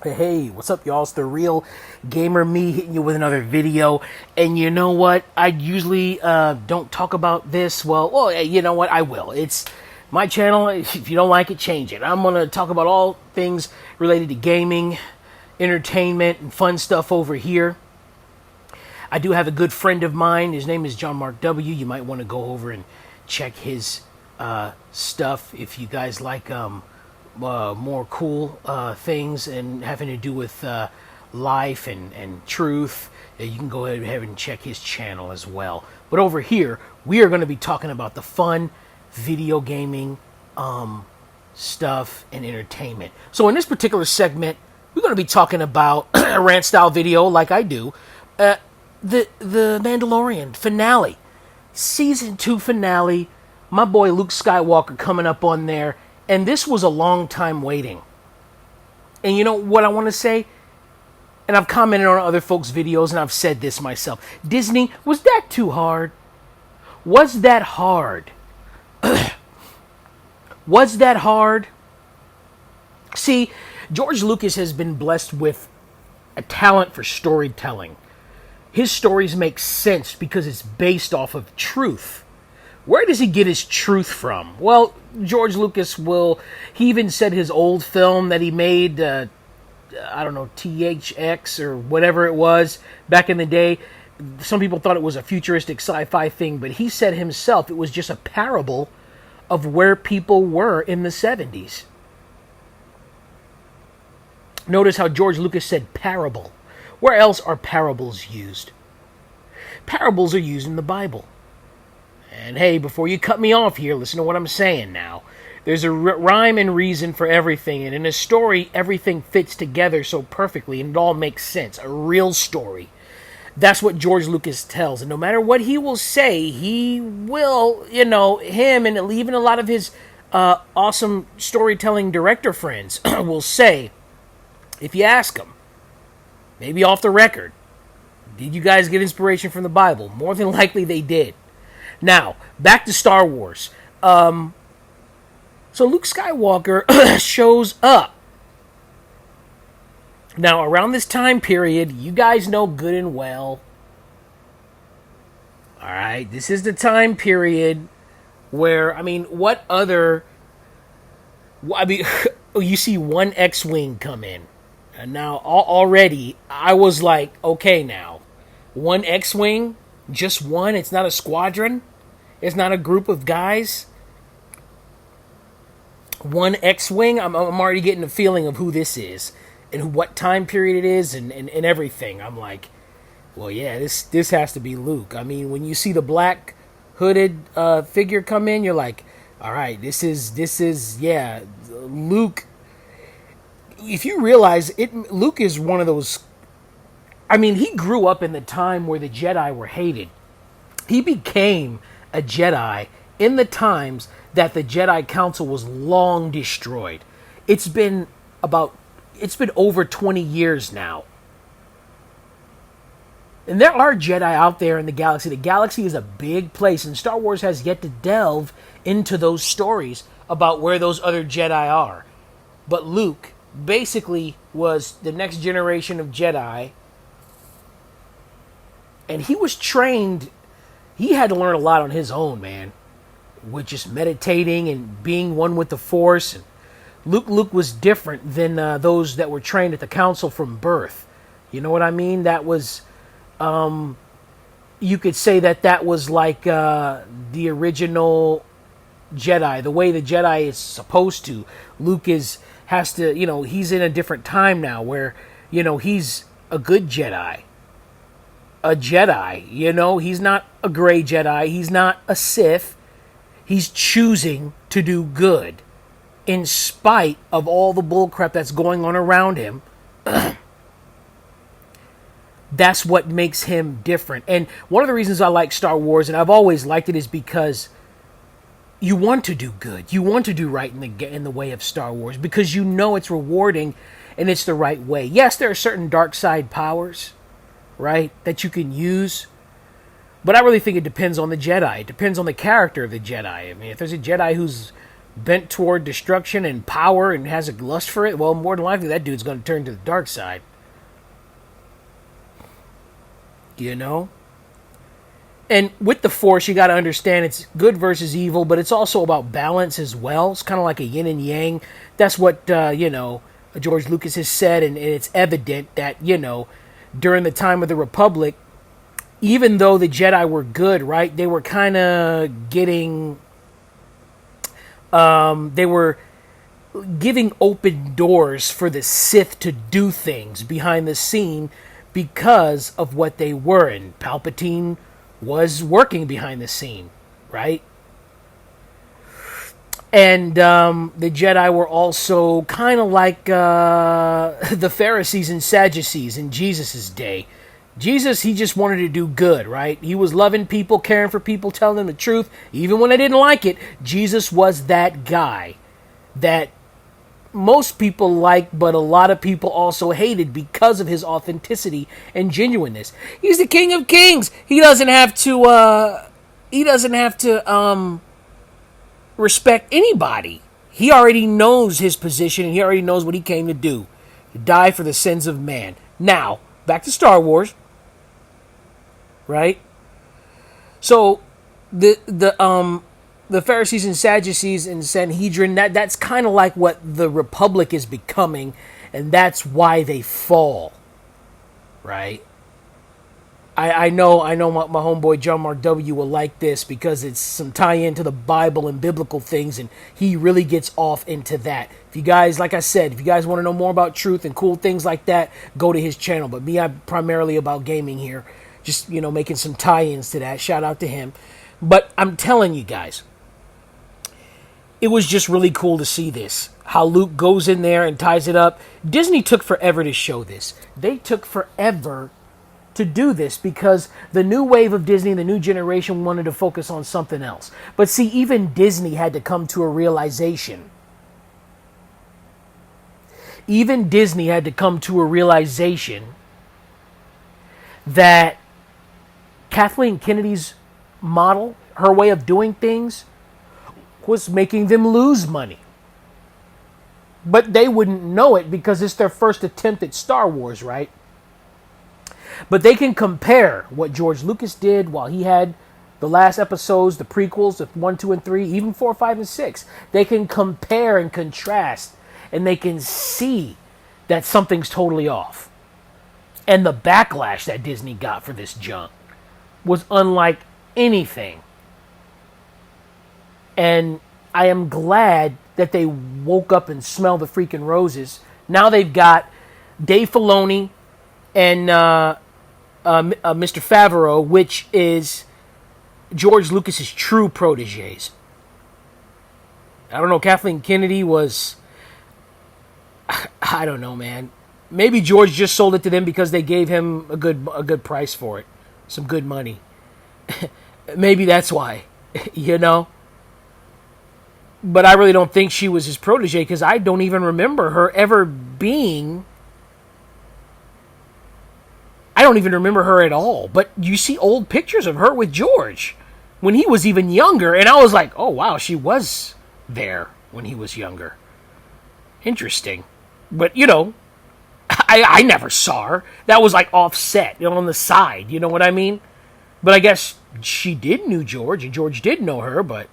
Hey, what's up, y'all? It's the Real Gamer Me hitting you with another video. And you know what? I usually don't talk about this. Well, you know what? I will. It's my channel. If you don't like it, change it. I'm going to talk about all things related to gaming, entertainment, and fun stuff over here. I do have a good friend of mine. His name is John Mark W. You might want to go over and check his stuff if you guys like more cool things and having to do with life and truth. You can go ahead and check his channel as well. But over here, we are going to be talking about the fun video gaming stuff and entertainment. So in this particular segment, we're going to be talking about a rant style video like I do. The Mandalorian finale, season 2 finale. My boy Luke Skywalker coming up on there, and this was a long time waiting. And you know what I want to say? And I've commented on other folks' videos, and I've said this myself. Disney, was that too hard? Was that hard? Was that hard? See, George Lucas has been blessed with a talent for storytelling. His stories make sense because it's based off of truth. Where does he get his truth from? Well, George Lucas he even said his old film that he made, I don't know, THX or whatever it was back in the day. Some people thought it was a futuristic sci-fi thing, but he said himself it was just a parable of where people were in the 70s. Notice how George Lucas said parable. Where else are parables used? Parables are used in the Bible. And hey, before you cut me off here, listen to what I'm saying now. There's a rhyme and reason for everything, and in a story, everything fits together so perfectly, and it all makes sense. A real story. That's what George Lucas tells, and no matter what he will say, he will, him and even a lot of his awesome storytelling director friends will say, if you ask him, maybe off the record, did you guys get inspiration from the Bible? More than likely they did. Now, back to Star Wars. So Luke Skywalker shows up. Now, around this time period, you guys know good and well. Alright, this is the time period where, what other... you see one X-Wing come in. And now, already, I was like, okay now. One X-Wing? Just one? It's not a squadron? It's not a group of guys? One X-Wing? I'm already getting a feeling of who this is. And what time period it is and everything. I'm like, well, yeah, this has to be Luke. When you see the black hooded figure come in, you're like, all right, this is Luke. If you realize it, Luke is one of those. He grew up in the time where the Jedi were hated. He became a Jedi in the times that the Jedi Council was long destroyed. It's been over 20 years now. And there are Jedi out there in the galaxy. The galaxy is a big place, and Star Wars has yet to delve into those stories about where those other Jedi are. But Luke basically was the next generation of Jedi, and he was trained. He had to learn a lot on his own, man, with just meditating and being one with the Force. And Luke was different than those that were trained at the Council from birth. You know what I mean? That was, you could say that was like the original Jedi, the way the Jedi is supposed to. Luke has to, he's in a different time now where, he's a good Jedi. A Jedi, he's not a gray Jedi. He's not a Sith. He's choosing to do good in spite of all the bullcrap that's going on around him. That's what makes him different. And one of the reasons I like Star Wars, and I've always liked it, is because you want to do good. You want to do right in the way of Star Wars because you know it's rewarding and it's the right way. Yes, there are certain dark side powers, right, that you can use. But I really think it depends on the Jedi. It depends on the character of the Jedi. If there's a Jedi who's bent toward destruction and power and has a lust for it, well, more than likely that dude's going to turn to the dark side. You know? And with the Force, you got to understand it's good versus evil, but it's also about balance as well. It's kind of like a yin and yang. That's what, George Lucas has said, and it's evident that, during the time of the Republic, even though the Jedi were good, right, they were kind of getting... they were giving open doors for the Sith to do things behind the scene because of what they were. And Palpatine was working behind the scene, right? And the Jedi were also kind of like the Pharisees and Sadducees in Jesus' day. Jesus, he just wanted to do good, right? He was loving people, caring for people, telling them the truth, even when they didn't like it. Jesus was that guy that most people liked, but a lot of people also hated because of his authenticity and genuineness. He's the King of Kings. He doesn't have to respect anybody. He already knows his position, and he already knows what he came to do. To die for the sins of man. Now, back to Star Wars. Right? So the Pharisees and Sadducees and Sanhedrin, that's kind of like what the Republic is becoming, and that's why they fall. Right? I know my homeboy John Mark W will like this because it's some tie-in to the Bible and biblical things, and he really gets off into that. If you guys, like I said, if you guys want to know more about truth and cool things like that, go to his channel. But me, I'm primarily about gaming here. Just, making some tie-ins to that. Shout out to him. But I'm telling you guys, it was just really cool to see this. How Luke goes in there and ties it up. Disney took forever to show this. They took forever to do this because the new wave of Disney, the new generation, wanted to focus on something else. But see, even Disney had to come to a realization. Even Disney had to come to a realization that Kathleen Kennedy's model, her way of doing things, was making them lose money. But they wouldn't know it because it's their first attempt at Star Wars, right? But they can compare what George Lucas did while he had the last episodes, the prequels of 1, 2, and 3, even 4, 5, and 6. They can compare and contrast, and they can see that something's totally off. And the backlash that Disney got for this junk was unlike anything. And I am glad that they woke up and smelled the freaking roses. Now they've got Dave Filoni and Mr. Favreau, which is George Lucas's true proteges. I don't know, Kathleen Kennedy was... I don't know, man. Maybe George just sold it to them because they gave him a good price for it. Some good money. Maybe that's why, But I really don't think she was his protege because I don't even remember her ever being... I don't even remember her at all. But you see old pictures of her with George when he was even younger. And I was like, oh, wow, she was there when he was younger. Interesting. But, I never saw her. That was like offset, on the side. You know what I mean? But I guess she did know George, and George did know her, but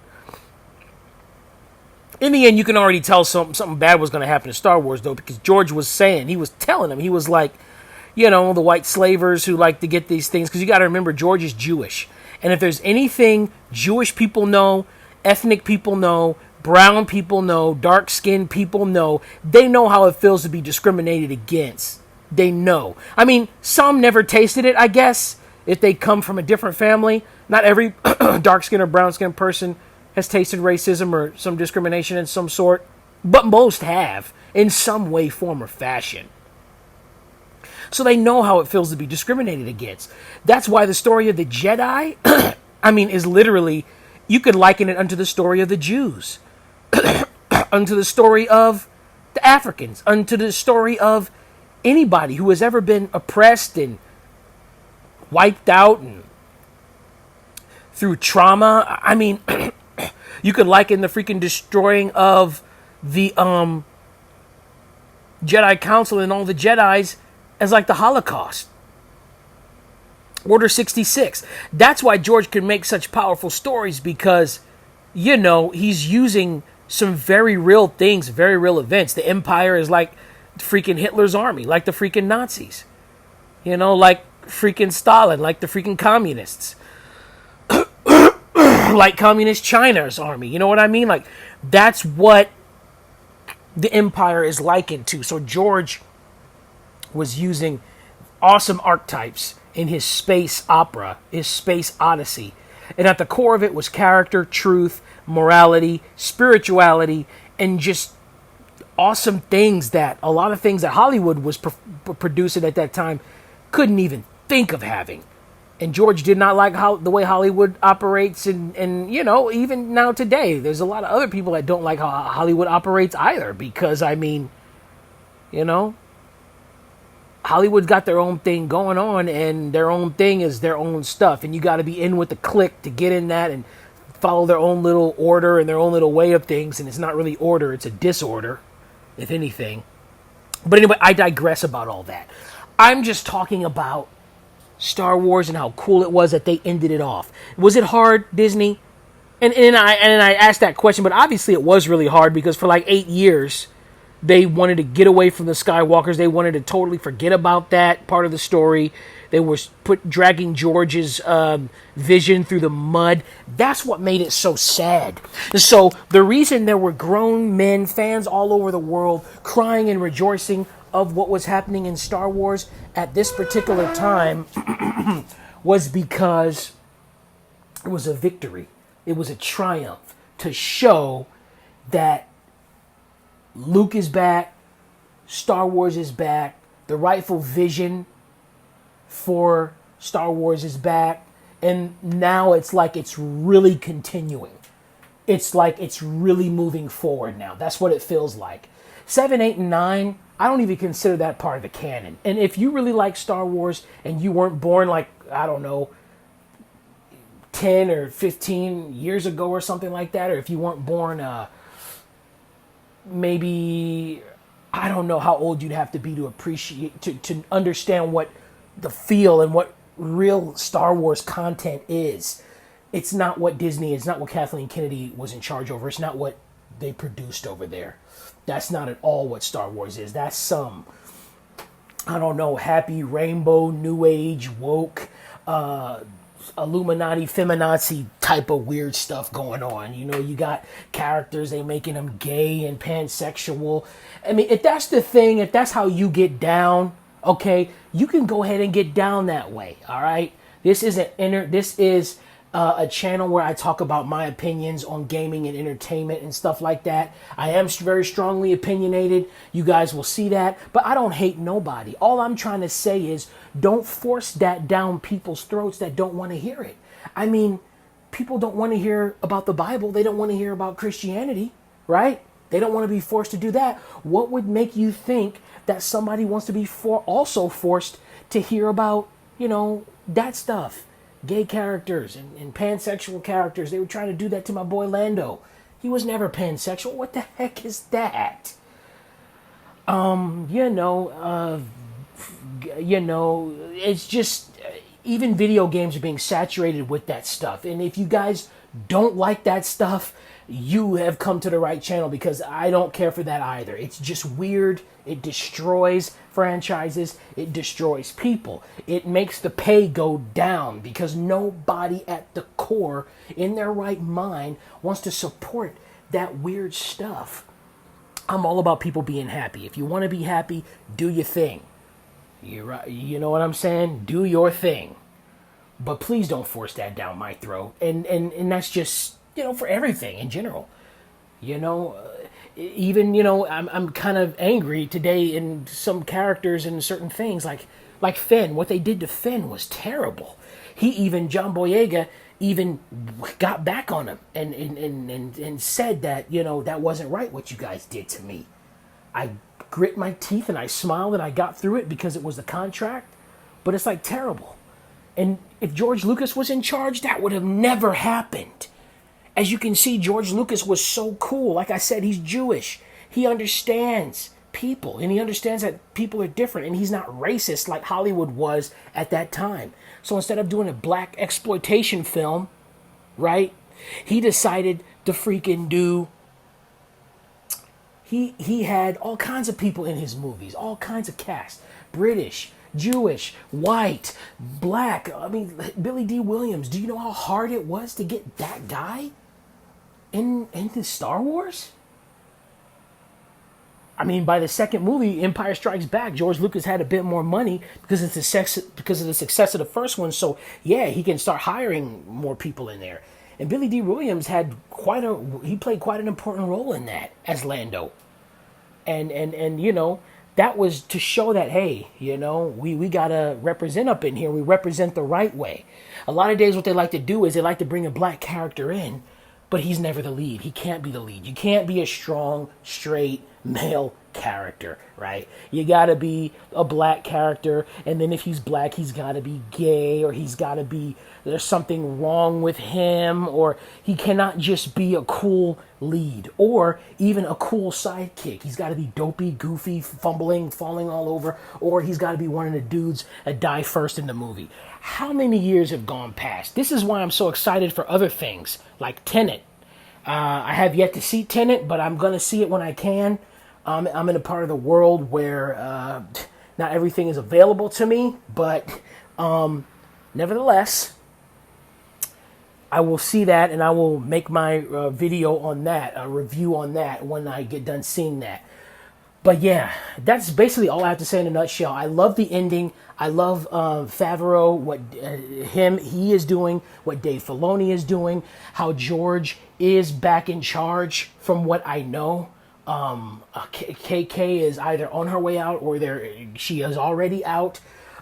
in the end, you can already tell something bad was going to happen to Star Wars, though, because George was telling him, he was like, the white slavers who like to get these things, because you got to remember, George is Jewish. And if there's anything Jewish people know, ethnic people know, brown people know, dark-skinned people know, they know how it feels to be discriminated against. They know. I mean, some never tasted it, I guess, if they come from a different family. Not every dark-skinned or brown-skinned person has tasted racism or some discrimination in some sort, but most have, in some way, form, or fashion. So they know how it feels to be discriminated against. That's why the story of the Jedi, is literally, you could liken it unto the story of the Jews, unto the story of the Africans, unto the story of anybody who has ever been oppressed and wiped out and through trauma. You could liken the freaking destroying of the Jedi Council and all the Jedis as like the Holocaust. Order 66. That's why George can make such powerful stories, because, you know, he's using some very real things, very real events. The Empire is like freaking Hitler's army, like the freaking Nazis. You know, like freaking Stalin, like the freaking communists. Like communist China's army. You know what I mean? Like, that's what the Empire is likened to. So George was using awesome archetypes in his space opera, his space odyssey. And at the core of it was character, truth, morality, spirituality, and just awesome things that a lot of things that Hollywood was producing at that time couldn't even think of having. And George did not like the way Hollywood operates, and you know, even now today, there's a lot of other people that don't like how Hollywood operates either, because, I mean, you know, Hollywood's got their own thing going on, and their own thing is their own stuff, and you got to be in with the clique to get in that and follow their own little order and their own little way of things, and it's not really order, it's a disorder, if anything. But anyway, I digress about all that. I'm just talking about Star Wars and how cool it was that they ended it off. Was it hard, Disney? And I asked that question, but obviously it was really hard, because for like 8 years, they wanted to get away from the Skywalkers. They wanted to totally forget about that part of the story. They were dragging George's vision through the mud. That's what made it so sad. So the reason there were grown men, fans all over the world, crying and rejoicing of what was happening in Star Wars at this particular time was because it was a victory. It was a triumph to show that Luke is back, Star Wars is back, the rightful vision for Star Wars is back, and now it's like it's really continuing. It's like it's really moving forward now. That's what it feels like. 7, 8, and 9, I don't even consider that part of the canon. And if you really like Star Wars and you weren't born like, I don't know, 10 or 15 years ago or something like that, or if you weren't born maybe, I don't know how old you'd have to be to appreciate, to understand what the feel and what real Star Wars content is. It's not what Disney, it's not what Kathleen Kennedy was in charge over. It's not what they produced over there. That's not at all what Star Wars is. That's some, I don't know, happy rainbow, new age, woke, Illuminati, feminazi type of weird stuff going on. You know, you got characters, they making them gay and pansexual. I mean, if that's the thing, if that's how you get down, okay, you can go ahead and get down that way. All right. This is a channel where I talk about my opinions on gaming and entertainment and stuff like that. I am very strongly opinionated. You guys will see that, but I don't hate nobody. All I'm trying to say is don't force that down people's throats that don't want to hear it. I mean, people don't want to hear about the Bible. They don't want to hear about Christianity, right? They don't want to be forced to do that. What would make you think that somebody wants to be also forced to hear about, you know, that stuff? Gay characters and pansexual characters. They were trying to do that to my boy Lando. He was never pansexual. What the heck is that? It's just, even video games are being saturated with that stuff. And if you guys don't like that stuff, you have come to the right channel, because I don't care for that either. It's just weird. It destroys franchises. It destroys people. It makes the pay go down, because nobody at the core in their right mind wants to support that weird stuff. I'm all about people being happy. If you want to be happy, do your thing. You know what I'm saying? Do your thing. But please don't force that down my throat. And that's just, you know, for everything in general. You know, even, you know, I'm kind of angry today in some characters and certain things, like Finn. What they did to Finn was terrible. John Boyega even got back on him and said that, you know, that wasn't right what you guys did to me. I grit my teeth and I smiled and I got through it because it was the contract, but it's like terrible. And if George Lucas was in charge, that would have never happened. As you can see, George Lucas was so cool. Like I said, he's Jewish. He understands people, and he understands that people are different, and he's not racist like Hollywood was at that time. So instead of doing a black exploitation film, right, he decided to freaking do. He had all kinds of people in his movies, all kinds of cast, British, Jewish, white, black. I mean, Billy D. Williams. Do you know how hard it was to get that guy into Star Wars? I mean, by the second movie, Empire Strikes Back, George Lucas had a bit more money because of the success of the first one. So yeah, he can start hiring more people in there. And Billy D. Williams had he played quite an important role in that as Lando. And you know, that was to show that, hey, you know, we gotta represent up in here. We represent the right way. A lot of days what they like to do is they like to bring a black character in, but he's never the lead. He can't be the lead. You can't be a strong, straight male character, right? You gotta be a black character, and then if he's black, he's gotta be gay, or he's gotta be, there's something wrong with him, or he cannot just be a cool lead, or even a cool sidekick. He's gotta be dopey, goofy, fumbling, falling all over, or he's gotta be one of the dudes that die first in the movie. How many years have gone past? This is why I'm so excited for other things, like Tenet. I have yet to see Tenet, but I'm gonna see it when I can. I'm in a part of the world where not everything is available to me, but nevertheless, I will see that, and I will make my video on that, a review on that when I get done seeing that. But yeah, that's basically all I have to say in a nutshell. I love the ending. I love Favreau, what he is doing, what Dave Filoni is doing, how George is back in charge from what I know. KK is either on her way out or she is already out.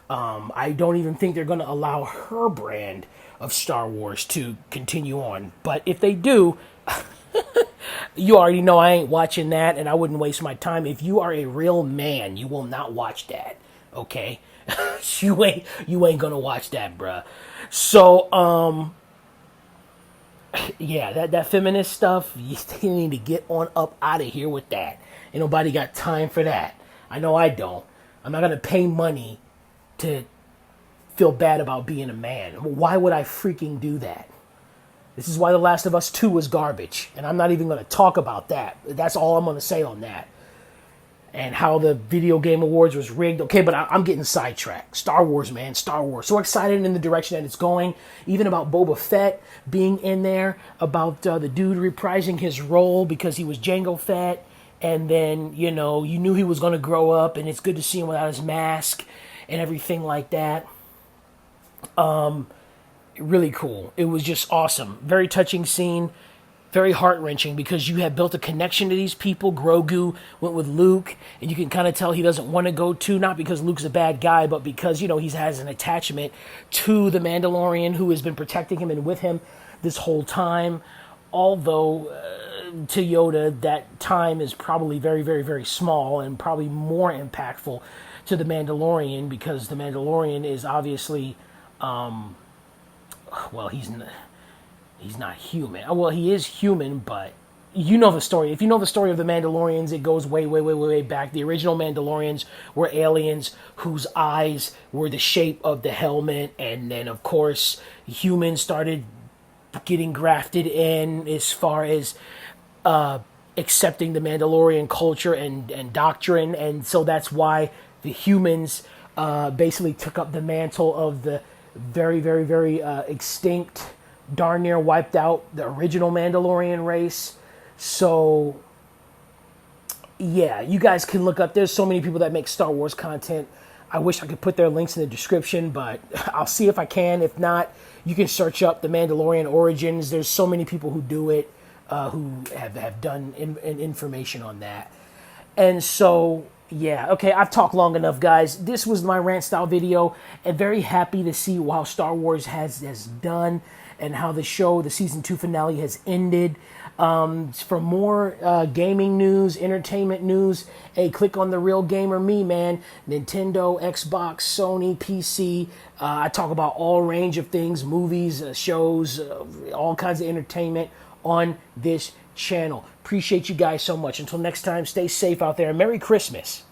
I don't even think they're going to allow her brand of Star Wars to continue on. But if they do, you already know I ain't watching that, and I wouldn't waste my time. If you are a real man, you will not watch that. Okay? you ain't gonna watch that, bruh. So, yeah, that feminist stuff, you need to get on up out of here with that. Ain't nobody got time for that. I know I don't. I'm not gonna pay money to feel bad about being a man. Why would I freaking do that? This is why The Last of Us 2 was garbage. And I'm not even going to talk about that. That's all I'm going to say on that. And how the Video Game Awards was rigged. Okay, but I'm getting sidetracked. Star Wars, man. Star Wars. So excited in the direction that it's going. Even about Boba Fett being in there. About the dude reprising his role because he was Jango Fett. And then, you know, you knew he was going to grow up. And it's good to see him without his mask. And everything like that. Really cool. It was just awesome. Very touching scene. Very heart-wrenching because you have built a connection to these people. Grogu went with Luke, and you can kind of tell he doesn't want to go to, not because Luke's a bad guy, but because, you know, he has an attachment to the Mandalorian who has been protecting him and with him this whole time. Although, to Yoda, that time is probably very, very, very small and probably more impactful to the Mandalorian because the Mandalorian is obviously... well, he's not human. Well, he is human, but you know the story. If you know the story of the Mandalorians, it goes way, way, way, way, way back. The original Mandalorians were aliens whose eyes were the shape of the helmet, and then, of course, humans started getting grafted in as far as accepting the Mandalorian culture and doctrine, and so that's why the humans basically took up the mantle of the very, very, very extinct, darn near wiped out the original Mandalorian race. So, yeah, you guys can look up. There's so many people that make Star Wars content. I wish I could put their links in the description, but I'll see if I can. If not, you can search up the Mandalorian origins. There's so many people who do it, who have done information on that. And so... yeah, okay, I've talked long enough, guys. This was my rant style video, and very happy to see how Star Wars has done and how the show, the season 2 finale, has ended. For more gaming news, entertainment news, hey, click on the RealgamerMii, man. Nintendo, Xbox, Sony, PC. I talk about all range of things, movies, shows, all kinds of entertainment, on this channel. Appreciate you guys so much. Until next time, stay safe out there. Merry Christmas.